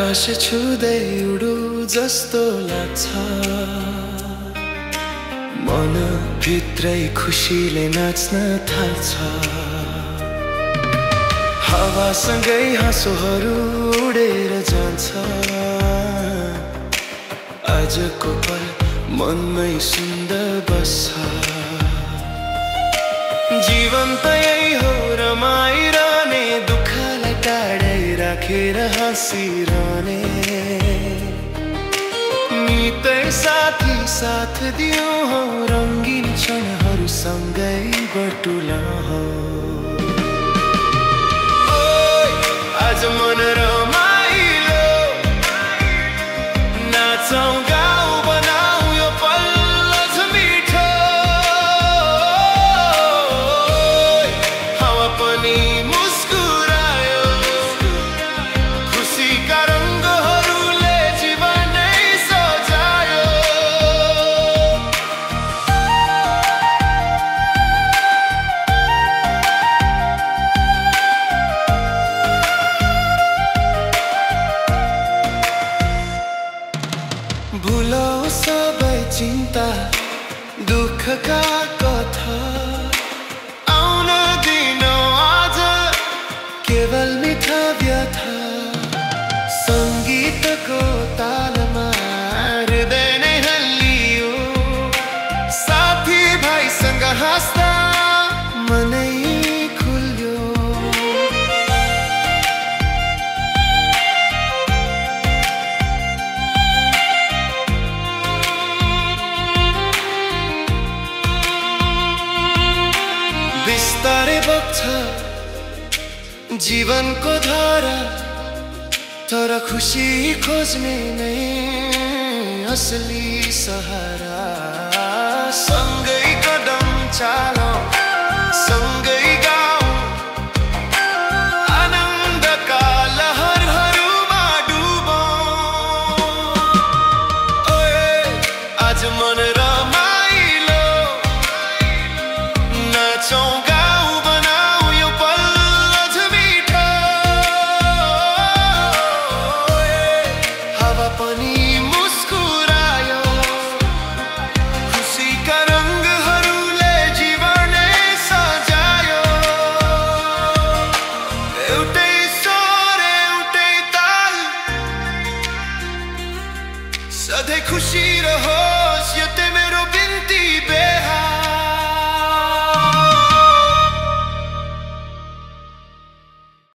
आकाश छुँदै उडु जस्तो लाग्छ मन भित्रै खुसीले नाच्न थाल्छ हावासँगै हाँसोहरू उडेर जान्छ आजको पल मनमै सुन्दर बस्छ जीवन त यही हो रमाइरहने दुःखलाई टाढै राखेर हाँसिरहने नितै साथी साथ दियो हो रङ्गीन क्षणहरू सँगै बटुला हो आज मन रमाइलो नाचौँ गाउँ बनाऊ यो पल अझ मिठो हावा पनि मुस्कुरायो खुसीका रङ्गहरूले जीवनै सजायो भुलौ सबै चिन्ता दुःखका कथा आउन दिनौ आज केवल मिठा व्यथा सङ्गीतको तालमा हृदय नै हल्लियो साथी भाइसँग हाँस्दा मनै खुल्यो बिस्तारै बग्छ जीवनको धारा तर खुसी खोज्ने नै असली सहारा सँगै कदम चालौँ सँगै गाउँ आनन्दका लहरहरूमा डुबौँ आज मन रमाइलो नाचौँ गाउँ बनाऊ यो पल अझ मिठो हावा पनि मुस्कुरायो खुसीका रङ्गहरूले जीवनै सजायो एउटै स्वर एउटै ताल सधैँ खुसी रहोस् यो